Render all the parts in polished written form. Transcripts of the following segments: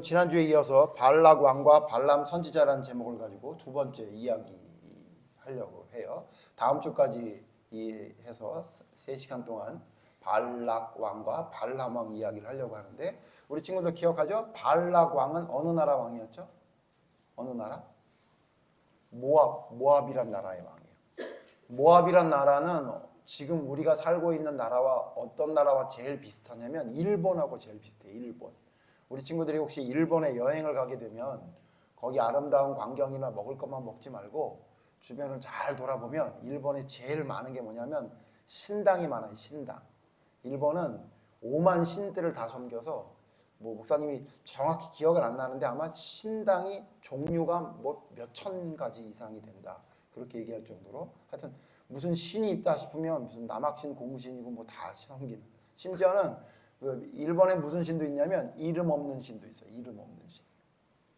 지난주에 이어서 발락 왕과 발람 선지자라는 제목을 가지고 두 번째 이야기 하려고 해요. 다음 주까지 해서 3시간 동안 발락 왕과 발람 왕 이야기를 하려고 하는데, 우리 친구들 기억하죠? 발락 왕은 어느 나라 왕이었죠? 어느 나라? 모압이란 나라의 왕이에요. 모압이란 나라는 지금 우리가 살고 있는 나라와 어떤 나라와 제일 비슷하냐면 일본하고 제일 비슷해요. 일본. 우리 친구들이 혹시 일본에 여행을 가게 되면 거기 아름다운 광경이나 먹을 것만 먹지 말고 주변을 잘 돌아보면 일본에 제일 많은 게 뭐냐면 신당이 많아요. 신당. 일본은 5만 신들을 다 섬겨서, 목사님이 정확히 기억은 안 나는데 아마 신당이 종류가 몇천 가지 이상이 된다, 그렇게 얘기할 정도로, 하여튼 무슨 신이 있다 싶으면 무슨 남학신, 고무신이고 다 섬기는, 심지어는 일본에 무슨 신도 있냐면 이름 없는 신도 있어요. 이름 없는 신.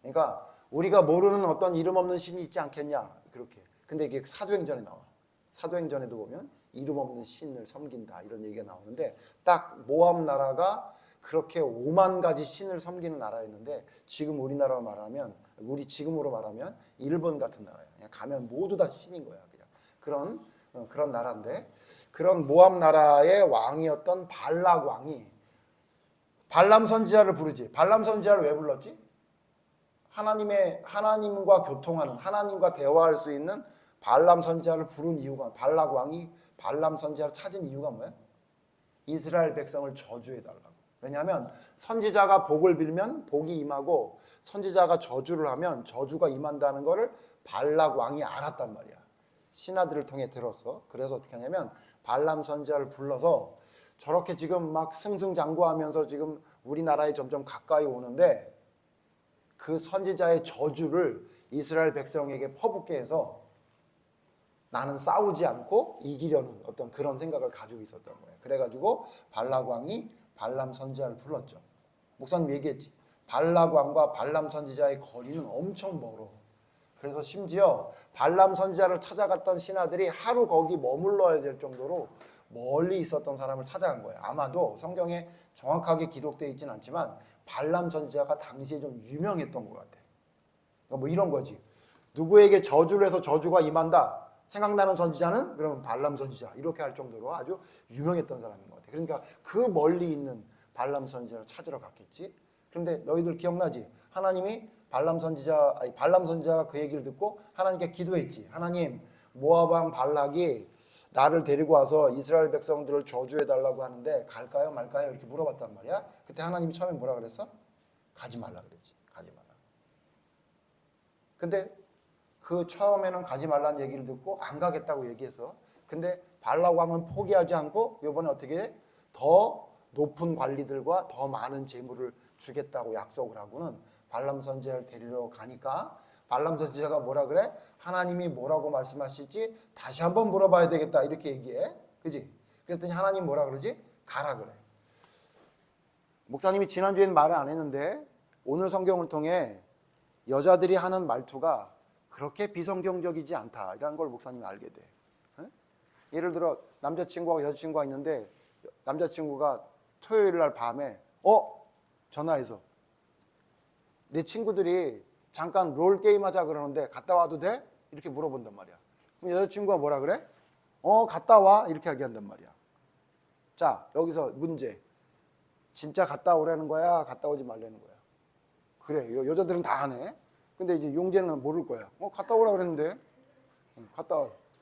그러니까 우리가 모르는 어떤 이름 없는 신이 있지 않겠냐, 그렇게. 근데 이게 사도행전에 나와. 사도행전에도 보면 이름 없는 신을 섬긴다, 이런 얘기가 나오는데, 딱 모압 나라가 그렇게 5만 가지 신을 섬기는 나라였는데, 지금 우리나라로 말하면, 지금으로 말하면 일본 같은 나라예요. 그냥 가면 모두 다 신인 거야, 그냥. 그런 나라인데, 그런 모압 나라의 왕이었던 발락 왕이 발람 선지자를 부르지. 발람 선지자를 왜 불렀지? 하나님과 교통하는, 하나님과 대화할 수 있는 발람 선지자를 부른 이유가, 발락 왕이 발람 선지자를 찾은 이유가 뭐야? 이스라엘 백성을 저주해달라고. 왜냐하면 선지자가 복을 빌면 복이 임하고, 선지자가 저주를 하면 저주가 임한다는 것을 발락 왕이 알았단 말이야. 신하들을 통해 들었어. 그래서 어떻게 하냐면 발람 선지자를 불러서, 저렇게 지금 막 승승장구하면서 지금 우리나라에 점점 가까이 오는데, 그 선지자의 저주를 이스라엘 백성에게 퍼붓게 해서 나는 싸우지 않고 이기려는 어떤 그런 생각을 가지고 있었던 거예요. 그래가지고 발락 왕이 발람 선지자를 불렀죠. 목사님 얘기했지. 발락 왕과 발람 선지자의 거리는 엄청 멀어. 그래서 심지어 발람 선지자를 찾아갔던 신하들이 하루 거기 머물러야 될 정도로 멀리 있었던 사람을 찾아간 거예요. 아마도 성경에 정확하게 기록되어 있지는 않지만 발람 선지자가 당시에 좀 유명했던 것 같아. 그러니까 이런 거지. 누구에게 저주를 해서 저주가 임한다, 생각나는 선지자는 그러면 발람 선지자, 이렇게 할 정도로 아주 유명했던 사람인 것 같아. 그러니까 그 멀리 있는 발람 선지자를 찾으러 갔겠지. 그런데 너희들 기억나지? 하나님이 발람 선지자가 그 얘기를 듣고 하나님께 기도했지. 하나님, 모압 왕 발락이 나를 데리고 와서 이스라엘 백성들을 저주해달라고 하는데 갈까요 말까요? 이렇게 물어봤단 말이야. 그때 하나님이 처음에 뭐라 그랬어? 가지 말라 그랬지. 가지 말라. 근데 그 처음에는 가지 말라는 얘기를 듣고 안 가겠다고 얘기해서, 근데 발락 왕은 포기하지 않고 이번에 어떻게 해? 더 높은 관리들과 더 많은 재물을 주겠다고 약속을 하고는 발람 선지자를 데리러 가니까, 발람 선지자가 뭐라 그래? 하나님이 뭐라고 말씀하실지 다시 한번 물어봐야 되겠다, 이렇게 얘기해. 그지? 그랬더니 하나님 뭐라 그러지? 가라 그래. 목사님이 지난주에는 말을 안 했는데 오늘 성경을 통해 여자들이 하는 말투가 그렇게 비성경적이지 않다라는 걸 목사님이 알게 돼. 예를 들어 남자친구하고 여자친구가 있는데, 남자친구가 토요일 날 밤에 전화해서 내 친구들이 잠깐 롤 게임 하자 그러는데 갔다 와도 돼? 이렇게 물어본단 말이야. 그럼 여자친구가 뭐라 그래? 갔다 와, 이렇게 얘기한단 말이야. 자, 여기서 문제. 진짜 갔다 오라는 거야, 갔다 오지 말라는 거야? 그래, 여자들은 다 하네. 근데 이제 용재는 모를 거야. 갔다 오라 그랬는데.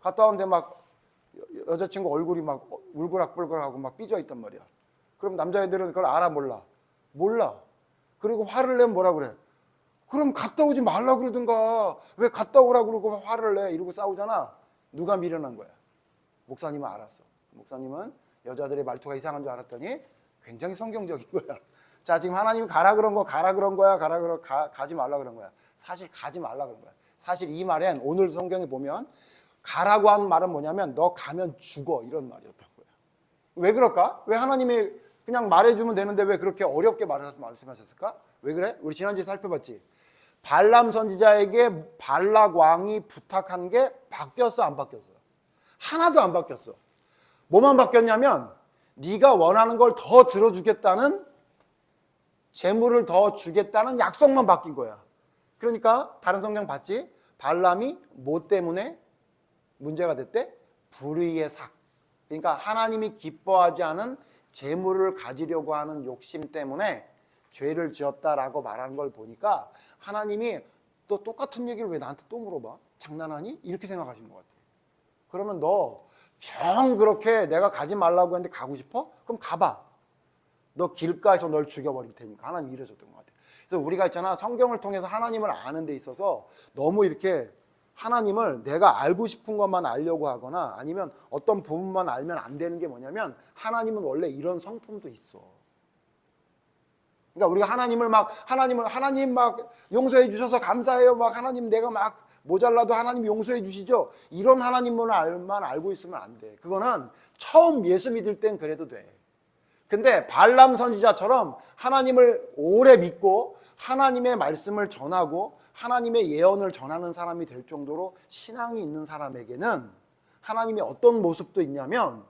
갔다 오는데 막 여자친구 얼굴이 막 울그락불그락하고 막 삐져 있단 말이야. 그럼 남자애들은 그걸 알아 몰라? 몰라. 그리고 화를 내면 뭐라 그래? 그럼 갔다 오지 말라 그러든가 왜 갔다 오라 그러고 화를 내? 이러고 싸우잖아. 누가 미련한 거야? 목사님은 알았어. 목사님은 여자들의 말투가 이상한 줄 알았더니 굉장히 성경적인 거야. 자, 지금 하나님이 가라 그런 거야? 가지 말라 그런 거야? 사실 가지 말라 그런 거야. 사실 이 말엔 오늘 성경에 보면 가라고 한 말은 뭐냐면 너 가면 죽어, 이런 말이었던 거야. 왜 그럴까? 왜 하나님이 그냥 말해주면 되는데 왜 그렇게 어렵게 말씀하셨을까? 왜 그래? 우리 지난주에 살펴봤지. 발람 선지자에게 발락 왕이 부탁한 게 바뀌었어, 안 바뀌었어? 하나도 안 바뀌었어. 뭐만 바뀌었냐면 네가 원하는 걸 더 들어주겠다는 재물을 더 주겠다는 약속만 바뀐 거야. 그러니까 다른 성경 봤지? 발람이 뭐 때문에 문제가 됐대? 불의의 삭. 그러니까 하나님이 기뻐하지 않은 재물을 가지려고 하는 욕심 때문에 죄를 지었다라고 말하는 걸 보니까 하나님이 또 똑같은 얘기를 왜 나한테 또 물어봐? 장난하니? 이렇게 생각하신 것 같아. 그러면 너 정 그렇게 내가 가지 말라고 했는데 가고 싶어? 그럼 가봐. 너 길가에서 널 죽여버릴 테니까. 하나님 이러셨던 것 같아. 그래서 우리가 있잖아, 성경을 통해서 하나님을 아는 데 있어서 너무 이렇게 하나님을 내가 알고 싶은 것만 알려고 하거나 아니면 어떤 부분만 알면 안 되는 게 뭐냐면, 하나님은 원래 이런 성품도 있어. 그러니까 우리가 하나님 막 용서해 주셔서 감사해요, 막 하나님 내가 막 모자라도 하나님 용서해 주시죠, 이런 하나님만 알고 있으면 안 돼. 그거는 처음 예수 믿을 땐 그래도 돼. 근데 발람 선지자처럼 하나님을 오래 믿고 하나님의 말씀을 전하고 하나님의 예언을 전하는 사람이 될 정도로 신앙이 있는 사람에게는 하나님이 어떤 모습도 있냐면,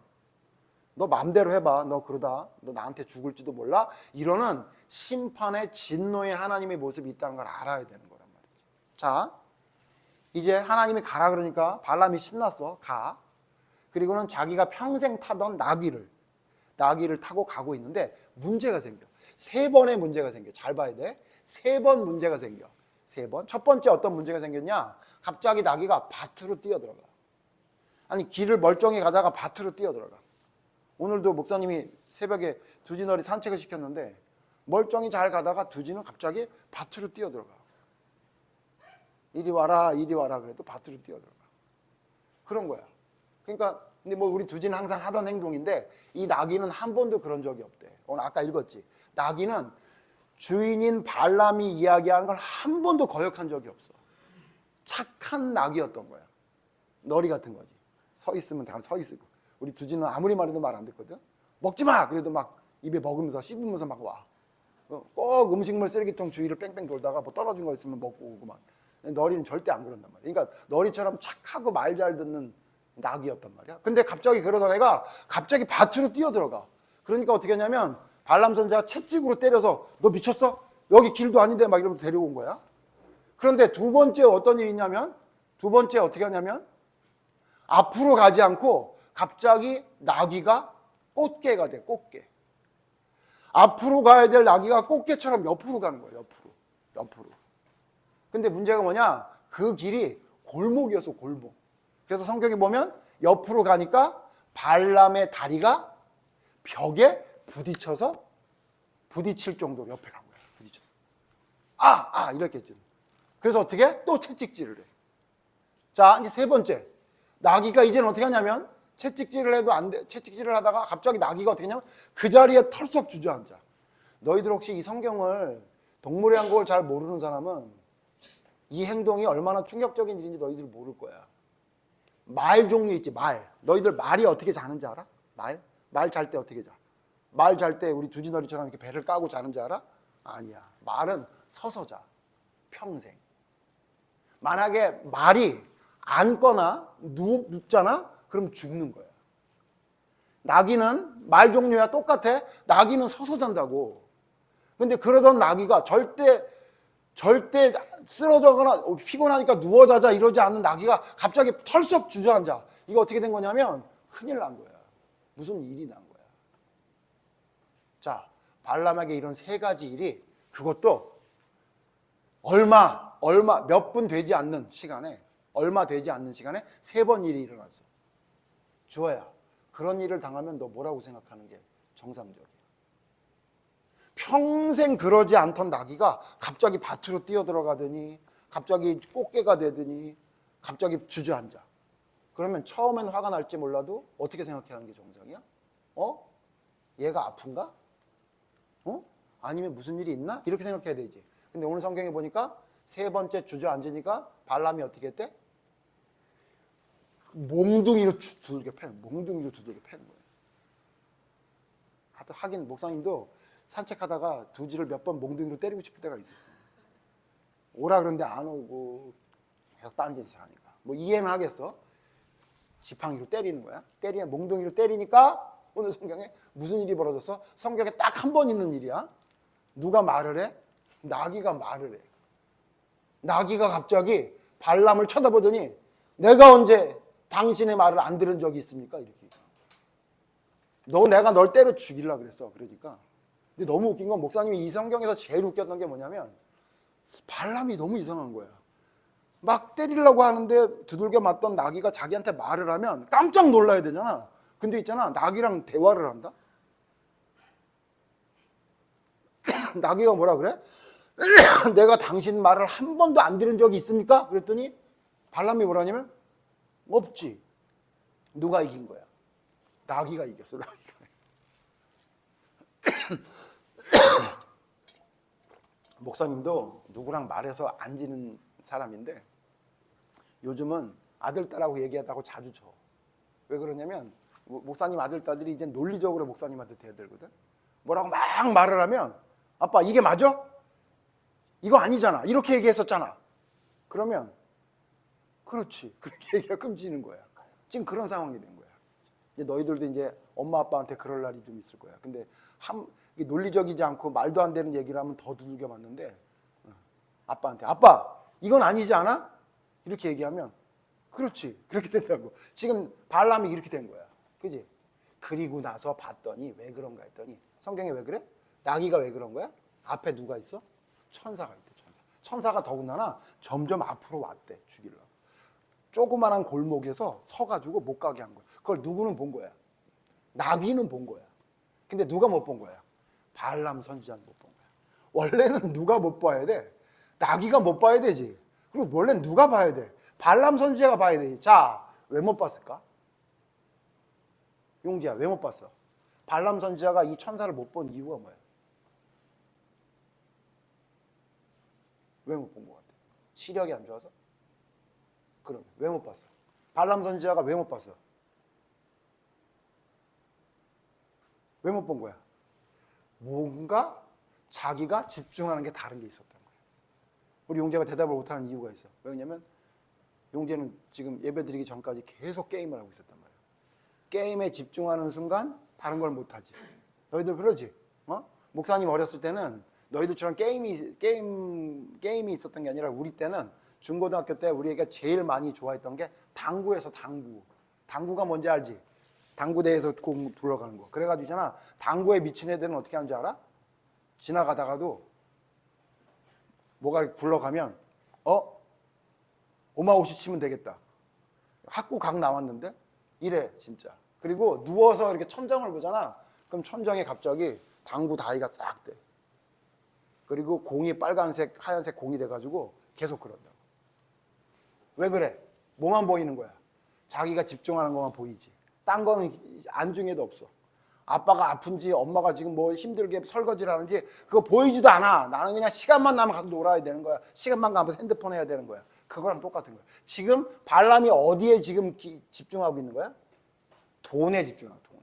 너 마음대로 해봐, 너 그러다 너 나한테 죽을지도 몰라, 이러는 심판의 진노의 하나님의 모습이 있다는 걸 알아야 되는 거란 말이지. 자, 이제 하나님이 가라 그러니까 발람이 신났어. 가. 그리고는 자기가 평생 타던 나귀를 타고 가고 있는데 문제가 생겨. 3번의 문제가 생겨. 잘 봐야 돼. 3번 문제가 생겨. 3번. 첫 번째 어떤 문제가 생겼냐? 갑자기 나귀가 밭으로 뛰어들어가. 아니, 길을 멀쩡히 가다가 밭으로 뛰어들어가. 오늘도 목사님이 새벽에 두지너리 산책을 시켰는데 멀쩡히 잘 가다가 두지는 갑자기 밭으로 뛰어들어가. 이리 와라 그래도 밭으로 뛰어들어가. 그런 거야. 그러니까 근데 뭐 우리 두지는 항상 하던 행동인데 이 나귀는 한 번도 그런 적이 없대. 오늘 아까 읽었지. 나귀는 주인인 발람이 이야기하는 걸 한 번도 거역한 적이 없어. 착한 나귀였던 거야. 너리 같은 거지. 서 있으면 다 서 있고. 우리 두지는 아무리 말해도 말 안 듣거든. 먹지 마! 그래도 막 입에 먹으면서 씹으면서 막 와. 꼭 음식물 쓰레기통 주위를 뺑뺑 돌다가 뭐 떨어진 거 있으면 먹고 오고 막. 너리는 절대 안 그런단 말이야. 그러니까 너리처럼 착하고 말 잘 듣는 나귀였단 말이야. 근데 갑자기 그러던 애가 갑자기 밭으로 뛰어들어가. 그러니까 어떻게 하냐면 발람 선지자가 채찍으로 때려서 너 미쳤어? 여기 길도 아닌데 막 이러면서 데려온 거야. 그런데 두 번째 어떤 일이 있냐면, 두 번째 어떻게 하냐면 앞으로 가지 않고 갑자기 나귀가 꽃게가 돼. 꽃게. 앞으로 가야 될 나귀가 꽃게처럼 옆으로 가는 거예요. 옆으로. 근데 문제가 뭐냐? 그 길이 골목이었어. 골목. 그래서 성경에 보면 옆으로 가니까 발람의 다리가 벽에 부딪힐 정도로 옆에 간 거야. 부딪혀서. 이렇게 했지. 그래서 어떻게? 또 채찍질을 해. 자, 이제 3번째. 나귀가 이제는 어떻게 하냐면 채찍질을 해도 안 돼. 채찍질을 하다가 갑자기 나귀가 어떻게 하냐면 그 자리에 털썩 주저앉아. 너희들 혹시 이 성경을 동물의 왕국을 잘 모르는 사람은 이 행동이 얼마나 충격적인 일인지 너희들 모를 거야. 말 종류 있지, 말. 너희들 말이 어떻게 자는지 알아? 말 잘 때 어떻게 자? 말 잘 때 우리 두지너리처럼 이렇게 배를 까고 자는지 알아? 아니야. 말은 서서 자. 평생. 만약에 말이 앉거나 눕잖아? 그럼 죽는 거야. 나귀는 말 종류야 똑같아. 나귀는 서서 잔다고. 근데 그러던 나귀가 절대 쓰러져거나 피곤하니까 누워 자자 이러지 않는 나귀가 갑자기 털썩 주저앉아. 이거 어떻게 된 거냐면 큰일 난 거야. 무슨 일이 난 거야. 자, 발람에게 이런 3가지 일이, 그것도 몇 분 되지 않는 시간에 3번 일이 일어났어. 주어야, 그런 일을 당하면 너 뭐라고 생각하는 게 정상적이야? 평생 그러지 않던 나귀가 갑자기 밭으로 뛰어들어가더니 갑자기 꽃게가 되더니 갑자기 주저앉아. 그러면 처음엔 화가 날지 몰라도 어떻게 생각해야 하는 게 정상이야? 얘가 아픈가? 아니면 무슨 일이 있나? 이렇게 생각해야 되지. 근데 오늘 성경에 보니까 3번째 주저앉으니까 발람이 어떻게 했대? 몽둥이로 두들겨 패는 거예요. 하긴 목사님도 산책하다가 두지를 몇 번 몽둥이로 때리고 싶을 때가 있었어요. 오라 그러는데 안 오고 계속 딴짓을 하니까. 뭐 이해는 하겠어. 지팡이로 때리는 거야. 몽둥이로 때리니까 오늘 성경에 무슨 일이 벌어졌어? 성경에 딱 한 번 있는 일이야. 누가 말을 해? 나귀가 말을 해. 나귀가 갑자기 발람을 쳐다보더니 내가 언제 당신의 말을 안 들은 적이 있습니까? 이렇게. 내가 널 때려 죽이려고 그랬어. 그러니까. 근데 너무 웃긴 건 목사님이 이 성경에서 제일 웃겼던 게 뭐냐면 발람이 너무 이상한 거야. 막 때리려고 하는데 두들겨 맞던 나귀가 자기한테 말을 하면 깜짝 놀라야 되잖아. 근데 있잖아, 나귀랑 대화를 한다? 나귀가 뭐라 그래? 내가 당신 말을 한 번도 안 들은 적이 있습니까? 그랬더니 발람이 뭐라냐면 없지. 누가 이긴 거야? 나귀가 이겼어. 나귀가. 목사님도 누구랑 말해서 안 지는 사람인데 요즘은 아들, 딸하고 얘기하다고 자주 져. 왜 그러냐면 목사님 아들, 딸들이 이제 논리적으로 목사님한테 대야 되거든. 뭐라고 막 말을 하면 아빠 이게 맞아? 이거 아니잖아. 이렇게 얘기했었잖아. 그러면 그렇지. 그렇게 얘기가 끔지는 거야. 지금 그런 상황이 된 거야. 이제 너희들도 이제 엄마 아빠한테 그럴 날이 좀 있을 거야. 근데 논리적이지 않고 말도 안 되는 얘기를 하면 더 두들겨 맞는데 아빠한테 아빠 이건 아니지 않아? 이렇게 얘기하면 그렇지. 그렇게 된다고. 지금 발람이 이렇게 된 거야. 그지? 그리고 나서 봤더니 왜 그런가 했더니 성경에 왜 그래? 나귀가 왜 그런 거야? 앞에 누가 있어? 천사가 있대. 천사가 더군다나 점점 앞으로 왔대. 죽이려고. 조그만한 골목에서 서가지고 못 가게 한 거야. 그걸 누구는 본 거야? 나귀는 본 거야. 근데 누가 못 본 거야? 발람 선지자는 못 본 거야. 원래는 누가 못 봐야 돼? 나귀가 못 봐야 되지. 그리고 원래는 누가 봐야 돼? 발람 선지자가 봐야 되지. 자, 왜 못 봤을까? 용지야, 왜 못 봤어? 발람 선지자가 이 천사를 못 본 이유가 뭐야? 왜 못 본 것 같아? 시력이 안 좋아서? 그럼 왜 못 봤어? 발람 선지자가 왜 못 봤어? 왜 못 본 거야? 뭔가 자기가 집중하는 게 다른 게 있었던 거야. 우리 용재가 대답을 못하는 이유가 있어. 왜냐면 용재는 지금 예배드리기 전까지 계속 게임을 하고 있었단 말이야. 게임에 집중하는 순간 다른 걸 못하지. 너희들 그러지? 목사님 어렸을 때는 너희들처럼 게임이 있었던 게 아니라 우리 때는 중고등학교 때 우리가 제일 많이 좋아했던 게 당구에서 당구. 당구가 뭔지 알지? 당구대에서 공 둘러가는 거. 그래가지고 있잖아. 당구에 미친 애들은 어떻게 하는지 알아? 지나가다가도 뭐가 굴러가면 오마오시 치면 되겠다. 학구 각 나왔는데 이래 진짜. 그리고 누워서 이렇게 천정을 보잖아. 그럼 천정에 갑자기 당구 다이가 싹 돼. 그리고 공이 빨간색, 하얀색 공이 돼가지고 계속 그런다고. 왜 그래? 뭐만 보이는 거야? 자기가 집중하는 것만 보이지. 딴 거는 안중에도 없어. 아빠가 아픈지 엄마가 지금 뭐 힘들게 설거지를 하는지 그거 보이지도 않아. 나는 그냥 시간만 나면 가서 놀아야 되는 거야. 시간만 가면 핸드폰 해야 되는 거야. 그거랑 똑같은 거야. 지금 발람이 어디에 지금 집중하고 있는 거야? 돈에 집중하고 돈에.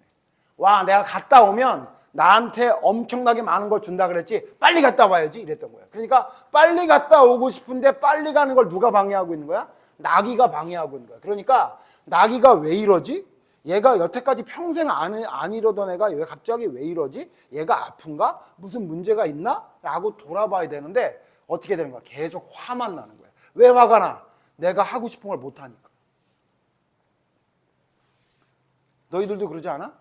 와, 내가 갔다 오면 나한테 엄청나게 많은 걸 준다 그랬지. 빨리 갔다 와야지 이랬던 거야. 그러니까 빨리 갔다 오고 싶은데 빨리 가는 걸 누가 방해하고 있는 거야? 나귀가 방해하고 있는 거야. 그러니까 나귀가 왜 이러지? 얘가 여태까지 평생 안 이러던 애가 왜 갑자기 왜 이러지? 얘가 아픈가? 무슨 문제가 있나? 라고 돌아봐야 되는데 어떻게 되는 거야? 계속 화만 나는 거야. 왜 화가 나? 내가 하고 싶은 걸 못하니까. 너희들도 그러지 않아?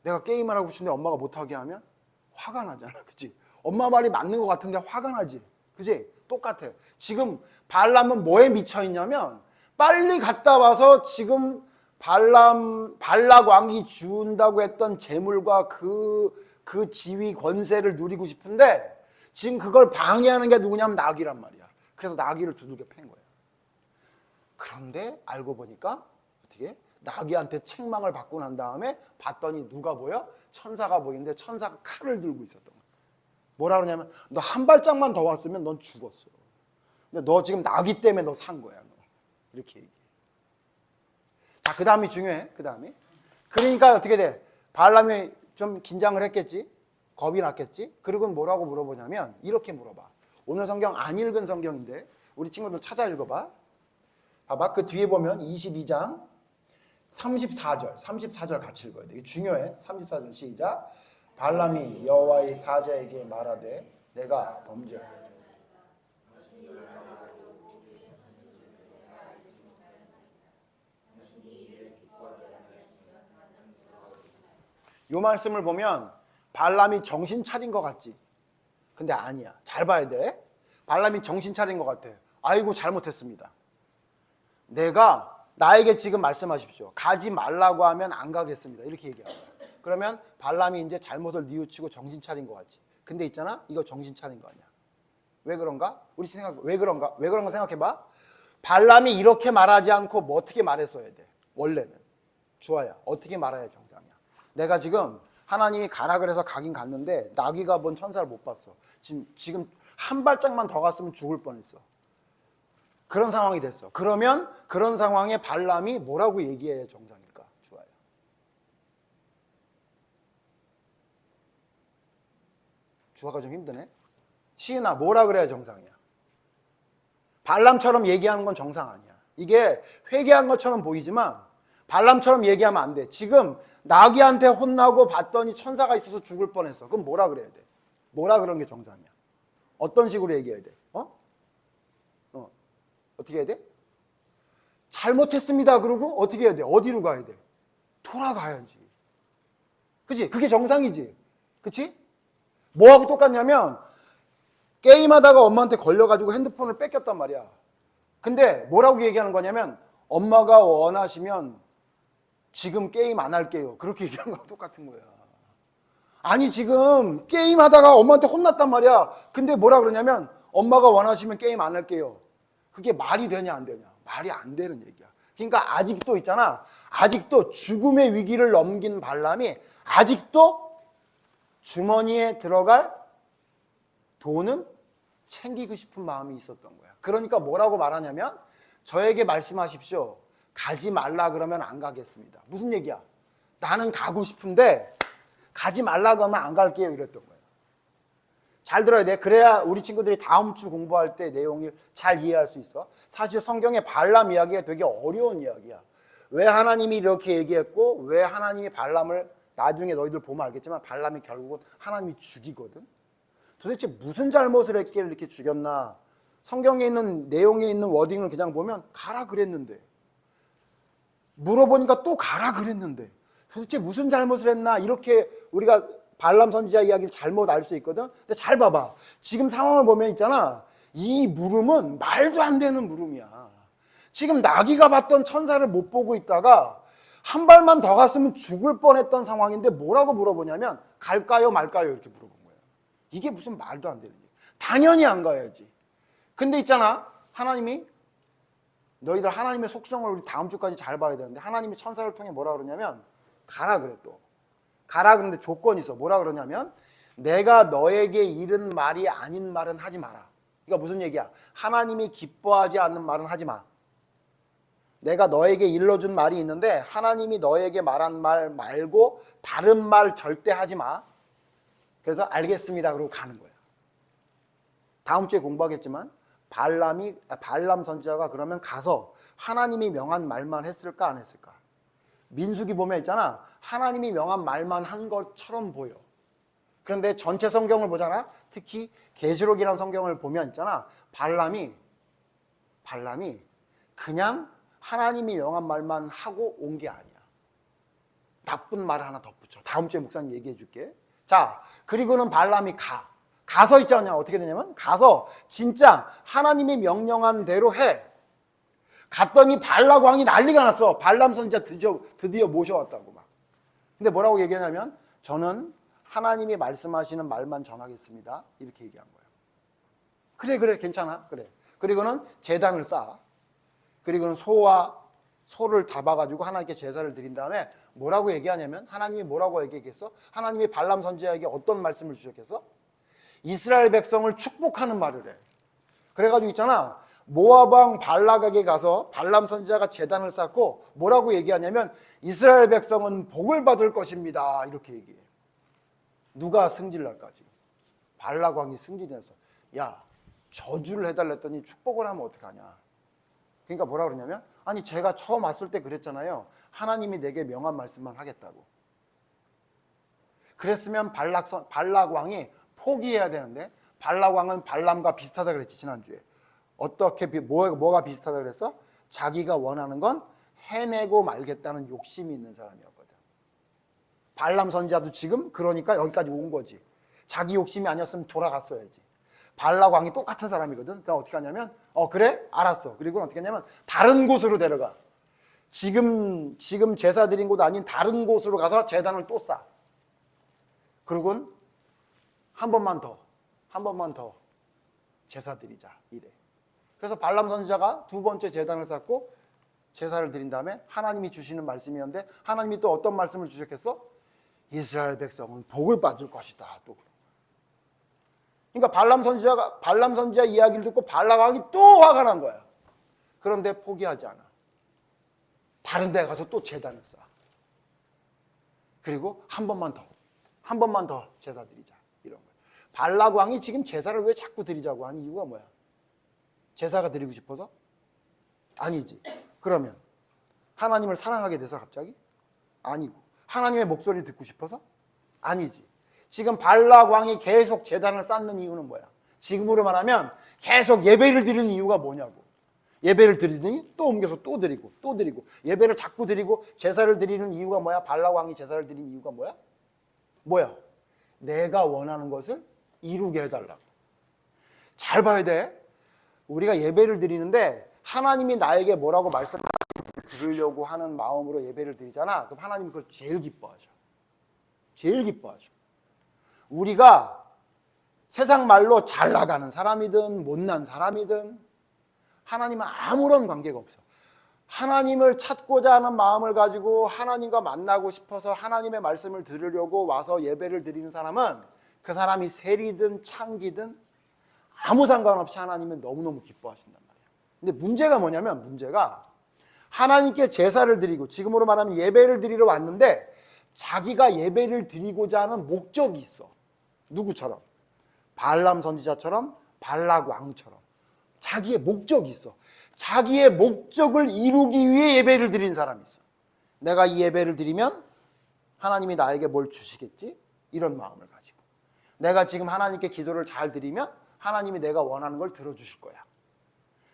내가 게임을 하고 싶은데 엄마가 못하게 하면 화가 나잖아. 그치? 엄마 말이 맞는 것 같은데 화가 나지. 그치? 똑같아. 지금 발람은 뭐에 미쳐 있냐면 빨리 갔다 와서 지금 발락 왕이 준다고 했던 재물과 그 지위 권세를 누리고 싶은데 지금 그걸 방해하는 게 누구냐면 나귀란 말이야. 그래서 나귀를 두들겨 팬 거야. 그런데 알고 보니까 어떻게? 나귀한테 책망을 받고 난 다음에 봤더니 누가 보여? 천사가 보이는데 천사가 칼을 들고 있었던 거야. 뭐라 그러냐면 너 한 발짝만 더 왔으면 넌 죽었어. 근데 너 지금 나귀 때문에 너 산 거야. 너. 이렇게 얘기해. 자, 그 다음이 중요해. 그 다음이. 그러니까 어떻게 돼? 발람이 좀 긴장을 했겠지? 겁이 났겠지? 그리고 뭐라고 물어보냐면 이렇게 물어봐. 오늘 성경 안 읽은 성경인데 우리 친구들 찾아 읽어봐. 봐봐. 그 뒤에 보면 22장 34절 같이 읽어야 돼. 이게 중요해. 34절 시작. 발람이 여호와의 사자에게 말하되 내가 범죄. 요 말씀을 보면 발람이 정신 차린 것 같지? 근데 아니야. 잘 봐야 돼. 발람이 정신 차린 것 같아. 아이고 잘못했습니다. 나에게 지금 말씀하십시오. 가지 말라고 하면 안 가겠습니다. 이렇게 얘기하고. 그러면 발람이 이제 잘못을 뉘우치고 정신 차린 것 같지. 근데 있잖아. 이거 정신 차린 거 아니야. 왜 그런가? 왜 그런가 생각해봐. 발람이 이렇게 말하지 않고 뭐 어떻게 말했어야 돼? 원래는. 주아야. 어떻게 말해야 정상이야. 내가 지금 하나님이 가라 그래서 가긴 갔는데 나귀가 본 천사를 못 봤어. 지금 한 발짝만 더 갔으면 죽을 뻔했어. 그런 상황이 됐어. 그러면 그런 상황에 발람이 뭐라고 얘기해야 정상일까? 주아야. 주아가 좀 힘드네. 시은아, 뭐라 그래야 정상이야? 발람처럼 얘기하는 건 정상 아니야. 이게 회개한 것처럼 보이지만 발람처럼 얘기하면 안 돼. 지금 나귀한테 혼나고 봤더니 천사가 있어서 죽을 뻔했어. 그럼 뭐라 그래야 돼? 뭐라 그런 게 정상이야? 어떤 식으로 얘기해야 돼? 어떻게 해야 돼? 잘못했습니다. 그러고 어떻게 해야 돼? 어디로 가야 돼? 돌아가야지. 그치? 그게 정상이지. 그치? 뭐하고 똑같냐면 게임하다가 엄마한테 걸려가지고 핸드폰을 뺏겼단 말이야. 근데 뭐라고 얘기하는 거냐면 엄마가 원하시면 지금 게임 안 할게요. 그렇게 얘기하는 거랑 똑같은 거야. 아니 지금 게임하다가 엄마한테 혼났단 말이야. 근데 뭐라 그러냐면 엄마가 원하시면 게임 안 할게요. 그게 말이 되냐 안 되냐? 말이 안 되는 얘기야. 그러니까 아직도 있잖아. 아직도 죽음의 위기를 넘긴 발람이 아직도 주머니에 들어갈 돈은 챙기고 싶은 마음이 있었던 거야. 그러니까 뭐라고 말하냐면 저에게 말씀하십시오. 가지 말라 그러면 안 가겠습니다. 무슨 얘기야? 나는 가고 싶은데 가지 말라고 하면 안 갈게요. 이랬던 거예요. 잘 들어야 돼. 그래야 우리 친구들이 다음 주 공부할 때 내용을 잘 이해할 수 있어. 사실 성경의 발람 이야기가 되게 어려운 이야기야. 왜 하나님이 이렇게 얘기했고 왜 하나님이 발람을 나중에 너희들 보면 알겠지만 발람이 결국은 하나님이 죽이거든. 도대체 무슨 잘못을 했기에 이렇게 죽였나. 성경에 있는 내용에 있는 워딩을 그냥 보면 가라 그랬는데 물어보니까 또 가라 그랬는데 도대체 무슨 잘못을 했나. 이렇게 우리가 발람 선지자 이야기를 잘못 알 수 있거든. 근데 잘 봐봐. 지금 상황을 보면 있잖아. 이 물음은 말도 안 되는 물음이야. 지금 나귀가 봤던 천사를 못 보고 있다가 한 발만 더 갔으면 죽을 뻔했던 상황인데 뭐라고 물어보냐면 갈까요 말까요 이렇게 물어본 거예요. 이게 무슨 말도 안 되는 얘기야. 당연히 안 가야지. 근데 있잖아. 하나님이 너희들 하나님의 속성을 우리 다음 주까지 잘 봐야 되는데 하나님이 천사를 통해 뭐라 그러냐면 가라 그래. 또 가라. 그런데 조건이 있어. 뭐라 그러냐면 내가 너에게 이른 말이 아닌 말은 하지 마라. 그러니까 무슨 얘기야? 하나님이 기뻐하지 않는 말은 하지 마. 내가 너에게 일러준 말이 있는데 하나님이 너에게 말한 말 말고 다른 말 절대 하지 마. 그래서 알겠습니다. 그러고 가는 거야. 다음 주에 공부하겠지만 발람 선지자가 그러면 가서 하나님이 명한 말만 했을까 안 했을까? 민수기 보면 있잖아. 하나님이 명한 말만 한 것처럼 보여. 그런데 전체 성경을 보잖아. 특히 계시록이라는 성경을 보면 있잖아. 발람이 그냥 하나님이 명한 말만 하고 온 게 아니야. 나쁜 말을 하나 덧붙여. 다음 주에 목사님 얘기해 줄게. 자, 그리고는 발람이 가서 있잖아. 어떻게 되냐면 가서 진짜 하나님이 명령한 대로 해. 갔더니 발락 왕이 난리가 났어. 발람 선지자 드디어 모셔왔다고 막. 근데 뭐라고 얘기하냐면 저는 하나님이 말씀하시는 말만 전하겠습니다. 이렇게 얘기한 거예요. 그래 괜찮아. 그래. 그리고는 제단을 쌓아. 그리고는 소를 잡아가지고 하나님께 제사를 드린 다음에 뭐라고 얘기하냐면 하나님이 뭐라고 얘기했겠어? 하나님이 발람 선지자에게 어떤 말씀을 주셨겠어? 이스라엘 백성을 축복하는 말을 해. 그래가지고 있잖아. 모압 왕 발락에게 가서 발람 선지자가 제단을 쌓고 뭐라고 얘기하냐면 이스라엘 백성은 복을 받을 것입니다. 이렇게 얘기해. 누가 승질날까 지금? 발락 왕이 승질내서 야 저주를 해달랬더니 축복을 하면 어떡하냐. 그러니까 뭐라 그러냐면 아니 제가 처음 왔을 때 그랬잖아요. 하나님이 내게 명한 말씀만 하겠다고. 그랬으면 발락 왕이 포기해야 되는데 발락 왕은 발람과 비슷하다 그랬지 지난주에. 어떻게 뭐가 비슷하다 그랬어? 자기가 원하는 건 해내고 말겠다는 욕심이 있는 사람이었거든. 발람 선지자도 지금 그러니까 여기까지 온 거지. 자기 욕심이 아니었으면 돌아갔어야지. 발락 왕이 똑같은 사람이거든. 그러니까 어떻게 하냐면 그래? 알았어. 그리고 어떻게 하냐면 다른 곳으로 데려가. 지금 제사 드린 곳 아닌 다른 곳으로 가서 제단을 또 쌓아. 그리고는 한 번만 더 제사 드리자 이래. 그래서 발람 선지자가 두 번째 제단을 쌓고 제사를 드린 다음에 하나님이 주시는 말씀이었는데 하나님이 또 어떤 말씀을 주셨겠어? 이스라엘 백성은 복을 받을 것이다. 또 그러니까 발람 선지자 이야기를 듣고 발락 왕이 또 화가 난 거야. 그런데 포기하지 않아. 다른 데 가서 또 제단을 쌓아. 그리고 한 번만 더 제사 드리자. 이런 거야. 발락 왕이 지금 제사를 왜 자꾸 드리자고 하는 이유가 뭐야? 제사가 드리고 싶어서? 아니지. 그러면 하나님을 사랑하게 돼서 갑자기? 아니고. 하나님의 목소리를 듣고 싶어서? 아니지. 지금 발락 왕이 계속 제단을 쌓는 이유는 뭐야? 지금으로 말하면 계속 예배를 드리는 이유가 뭐냐고. 예배를 드리더니 또 옮겨서 또 드리고 예배를 자꾸 드리고 제사를 드리는 이유가 뭐야? 발락 왕이 제사를 드리는 이유가 뭐야? 내가 원하는 것을 이루게 해달라고. 잘 봐야 돼. 우리가 예배를 드리는데 하나님이 나에게 뭐라고 말씀하시는지 들으려고 하는 마음으로 예배를 드리잖아. 그럼 하나님이 그걸 제일 기뻐하셔. 우리가 세상 말로 잘 나가는 사람이든 못난 사람이든 하나님은 아무런 관계가 없어. 하나님을 찾고자 하는 마음을 가지고 하나님과 만나고 싶어서 하나님의 말씀을 들으려고 와서 예배를 드리는 사람은 그 사람이 세리든 창기든 아무 상관없이 하나님은 너무너무 기뻐하신단 말이야. 근데 문제가 뭐냐면 문제가 하나님께 제사를 드리고 지금으로 말하면 예배를 드리러 왔는데 자기가 예배를 드리고자 하는 목적이 있어. 누구처럼? 발람 선지자처럼 발락 왕처럼 자기의 목적이 있어. 자기의 목적을 이루기 위해 예배를 드리는 사람이 있어. 내가 이 예배를 드리면 하나님이 나에게 뭘 주시겠지? 이런 마음을 가지고 내가 지금 하나님께 기도를 잘 드리면 하나님이 내가 원하는 걸 들어주실 거야.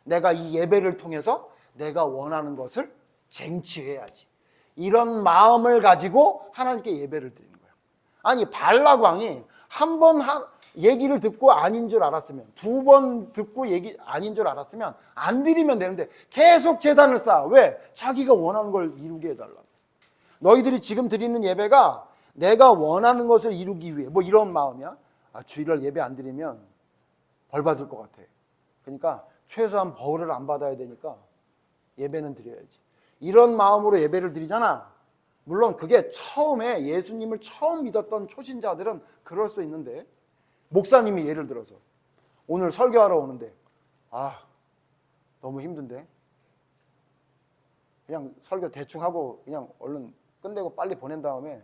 내가 이 예배를 통해서 내가 원하는 것을 쟁취해야지. 이런 마음을 가지고 하나님께 예배를 드리는 거야. 아니 발락 왕이 한 번 얘기를 듣고 아닌 줄 알았으면 두 번 듣고 얘기 아닌 줄 알았으면 안 드리면 되는데 계속 제단을 쌓아. 왜? 자기가 원하는 걸 이루게 해달라고. 너희들이 지금 드리는 예배가 내가 원하는 것을 이루기 위해 뭐 이런 마음이야. 주일날 예배 안 드리면 벌 받을 것 같아. 그러니까 최소한 벌을 안 받아야 되니까 예배는 드려야지. 이런 마음으로 예배를 드리잖아. 물론 그게 처음에 예수님을 처음 믿었던 초신자들은 그럴 수 있는데 목사님이 예를 들어서 오늘 설교하러 오는데 너무 힘든데 그냥 설교 대충 하고 그냥 얼른 끝내고 빨리 보낸 다음에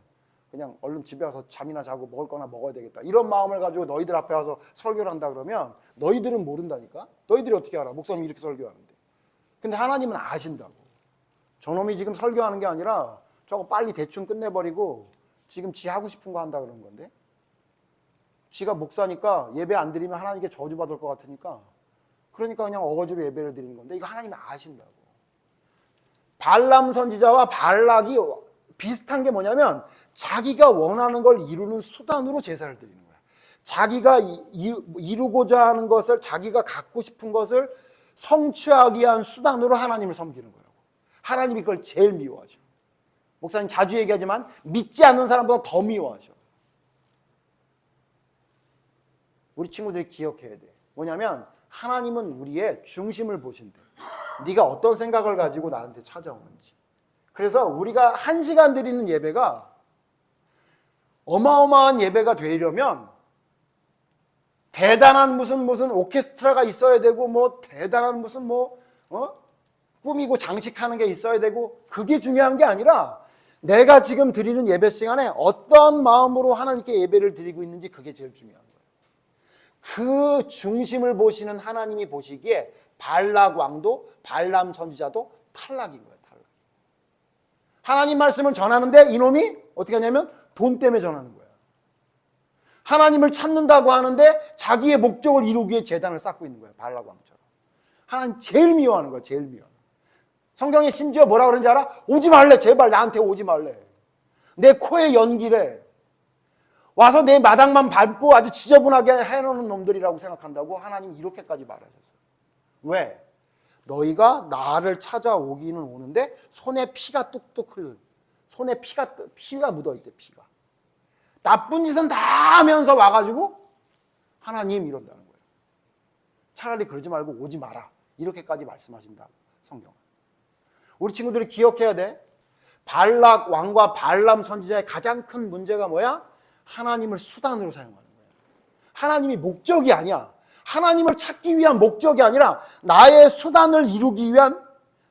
그냥 얼른 집에 와서 잠이나 자고 먹을 거나 먹어야 되겠다. 이런 마음을 가지고 너희들 앞에 와서 설교를 한다 그러면 너희들은 모른다니까. 너희들이 어떻게 알아? 목사님이 이렇게 설교하는데. 근데 하나님은 아신다고. 저놈이 지금 설교하는 게 아니라 저거 빨리 대충 끝내버리고 지금 지 하고 싶은 거 한다 그러는 건데. 지가 목사니까 예배 안 드리면 하나님께 저주받을 것 같으니까 그러니까 그냥 어거지로 예배를 드리는 건데 이거 하나님이 아신다고. 발람 선지자와 발락이 비슷한 게 뭐냐면 자기가 원하는 걸 이루는 수단으로 제사를 드리는 거야. 자기가 이루고자 하는 것을 자기가 갖고 싶은 것을 성취하기 위한 수단으로 하나님을 섬기는 거라고. 하나님이 그걸 제일 미워하셔. 목사님 자주 얘기하지만 믿지 않는 사람보다 더 미워하셔. 우리 친구들이 기억해야 돼. 뭐냐면 하나님은 우리의 중심을 보신대. 네가 어떤 생각을 가지고 나한테 찾아오는지. 그래서 우리가 1시간 드리는 예배가 어마어마한 예배가 되려면 대단한 무슨 오케스트라가 있어야 되고 뭐 대단한 무슨 꾸미고 장식하는 게 있어야 되고 그게 중요한 게 아니라 내가 지금 드리는 예배 시간에 어떤 마음으로 하나님께 예배를 드리고 있는지 그게 제일 중요한 거예요. 그 중심을 보시는 하나님이 보시기에 발락 왕도 발람 선지자도 탈락인 거예요. 탈락. 하나님 말씀을 전하는데 이놈이 어떻게 하냐면 돈 때문에 전하는 거야. 하나님을 찾는다고 하는데 자기의 목적을 이루기 위해 제단을 쌓고 있는 거예요. 발락 왕처럼. 하나님 제일 미워하는 거예요. 제일 미워하는 거예요. 성경에 심지어 뭐라 그러는지 알아? 오지 말래. 제발 나한테 오지 말래. 내 코에 연기래. 와서 내 마당만 밟고 아주 지저분하게 해놓는 놈들이라고 생각한다고 하나님 이렇게까지 말하셨어요. 왜? 너희가 나를 찾아오기는 오는데 손에 피가 뚝뚝 흘러. 손에 피가 묻어있대. 피가. 나쁜 짓은 다 하면서 와가지고 하나님 이런다는 거예요. 차라리 그러지 말고 오지 마라. 이렇게까지 말씀하신다. 성경은. 우리 친구들이 기억해야 돼. 발락 왕과 발람 선지자의 가장 큰 문제가 뭐야? 하나님을 수단으로 사용하는 거예요. 하나님이 목적이 아니야. 하나님을 찾기 위한 목적이 아니라 나의 수단을 이루기 위한,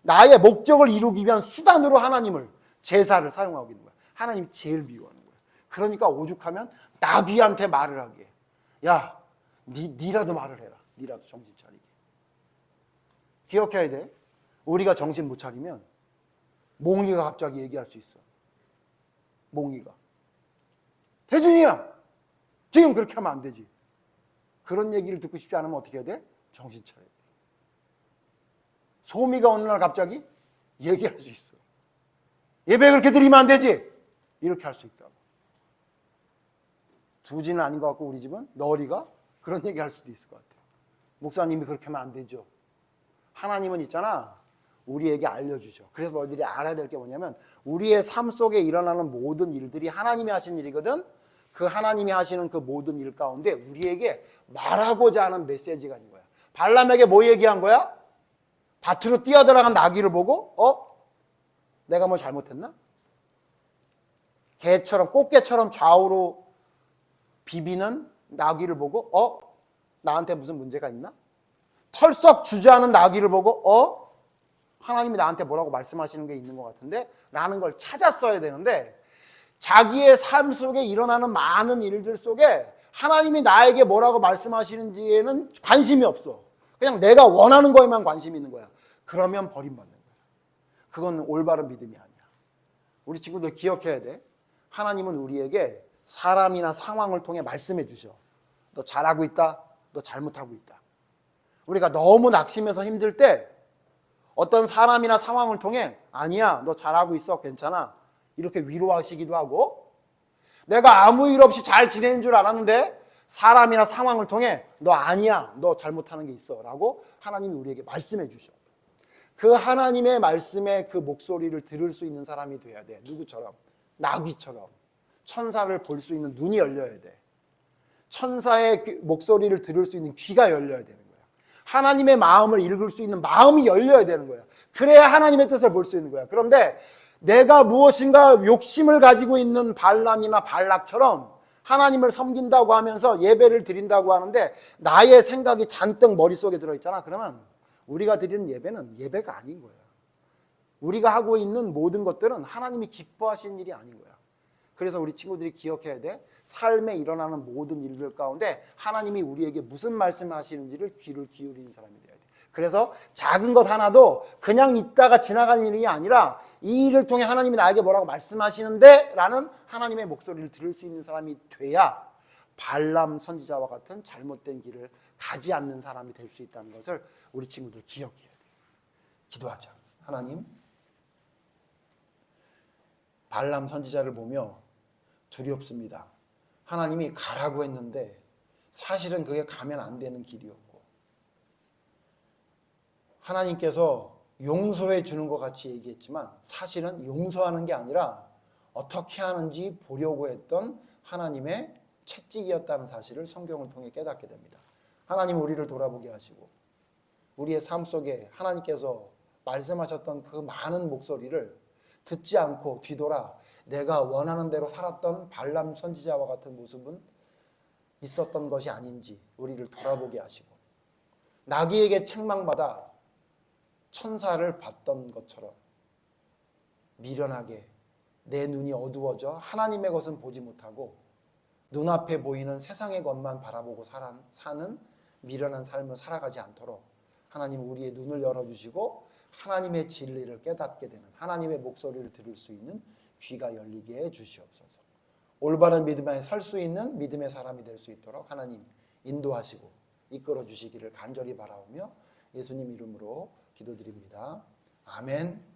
나의 목적을 이루기 위한 수단으로 하나님을, 제사를 사용하고 있는 거야. 하나님이 제일 미워하는 거야. 그러니까 오죽하면 나비한테 말을 하게 해. 야, 니라도 말을 해라. 니라도 정신 차리게. 기억해야 돼. 우리가 정신 못 차리면 몽이가 갑자기 얘기할 수 있어. 몽이가. 태준이야, 지금 그렇게 하면 안 되지. 그런 얘기를 듣고 싶지 않으면 어떻게 해야 돼? 정신 차려야 돼. 소미가 어느 날 갑자기 얘기할 수 있어. 예배 그렇게 드리면 안 되지. 이렇게 할 수 있다고. 두지는 아닌 것 같고 우리 집은 너리가 그런 얘기 할 수도 있을 것 같아요. 목사님이 그렇게 하면 안 되죠. 하나님은 있잖아, 우리에게 알려주죠. 그래서 너희들이 알아야 될 게 뭐냐면 우리의 삶 속에 일어나는 모든 일들이 하나님이 하신 일이거든. 그 하나님이 하시는 그 모든 일 가운데 우리에게 말하고자 하는 메시지가 있는 거야. 발람에게 뭐 얘기한 거야? 밭으로 뛰어들어간 나귀를 보고 내가 뭐 잘못했나? 개처럼, 꽃게처럼 좌우로 비비는 나귀를 보고 나한테 무슨 문제가 있나? 털썩 주저하는 나귀를 보고 하나님이 나한테 뭐라고 말씀하시는 게 있는 것 같은데 라는 걸 찾았어야 되는데, 자기의 삶 속에 일어나는 많은 일들 속에 하나님이 나에게 뭐라고 말씀하시는지에는 관심이 없어. 그냥 내가 원하는 거에만 관심이 있는 거야. 그러면 버림받는 거야. 그건 올바른 믿음이 아니야. 우리 친구들 기억해야 돼. 하나님은 우리에게 사람이나 상황을 통해 말씀해 주셔. 너 잘하고 있다. 너 잘못하고 있다. 우리가 너무 낙심해서 힘들 때 어떤 사람이나 상황을 통해 아니야, 너 잘하고 있어, 괜찮아, 이렇게 위로하시기도 하고, 내가 아무 일 없이 잘 지내는 줄 알았는데 사람이나 상황을 통해 너 아니야, 너 잘못하는 게 있어 라고 하나님이 우리에게 말씀해 주셔. 그 하나님의 말씀에 그 목소리를 들을 수 있는 사람이 돼야 돼. 누구처럼? 나귀처럼. 천사를 볼 수 있는 눈이 열려야 돼. 천사의 목소리를 들을 수 있는 귀가 열려야 되는 거야. 하나님의 마음을 읽을 수 있는 마음이 열려야 되는 거야. 그래야 하나님의 뜻을 볼 수 있는 거야. 그런데 내가 무엇인가 욕심을 가지고 있는 발람이나 발락처럼 하나님을 섬긴다고 하면서 예배를 드린다고 하는데 나의 생각이 잔뜩 머릿속에 들어있잖아. 그러면 우리가 드리는 예배는 예배가 아닌 거야. 우리가 하고 있는 모든 것들은 하나님이 기뻐하시는 일이 아닌 거야. 그래서 우리 친구들이 기억해야 돼. 삶에 일어나는 모든 일들 가운데 하나님이 우리에게 무슨 말씀하시는지를 귀를 기울이는 사람이 돼야 돼. 그래서 작은 것 하나도 그냥 있다가 지나가는 일이 아니라 이 일을 통해 하나님이 나에게 뭐라고 말씀하시는데 라는 하나님의 목소리를 들을 수 있는 사람이 돼야 발람 선지자와 같은 잘못된 길을 가지 않는 사람이 될 수 있다는 것을 우리 친구들 기억해야 돼. 기도하자. 하나님, 발람 선지자를 보며 두렵습니다. 하나님이 가라고 했는데 사실은 그게 가면 안 되는 길이었고, 하나님께서 용서해 주는 것 같이 얘기했지만 사실은 용서하는 게 아니라 어떻게 하는지 보려고 했던 하나님의 채찍이었다는 사실을 성경을 통해 깨닫게 됩니다. 하나님 우리를 돌아보게 하시고 우리의 삶 속에 하나님께서 말씀하셨던 그 많은 목소리를 듣지 않고 뒤돌아 내가 원하는 대로 살았던 발람 선지자와 같은 모습은 있었던 것이 아닌지 우리를 돌아보게 하시고, 나귀에게 책망받아 천사를 봤던 것처럼 미련하게 내 눈이 어두워져 하나님의 것은 보지 못하고 눈앞에 보이는 세상의 것만 바라보고 사는 미련한 삶을 살아가지 않도록 하나님 우리의 눈을 열어주시고 하나님의 진리를 깨닫게 되는, 하나님의 목소리를 들을 수 있는 귀가 열리게 해 주시옵소서. 올바른 믿음에 설 수 있는 믿음의 사람이 될 수 있도록 하나님 인도하시고 이끌어 주시기를 간절히 바라오며 예수님 이름으로 기도드립니다. 아멘.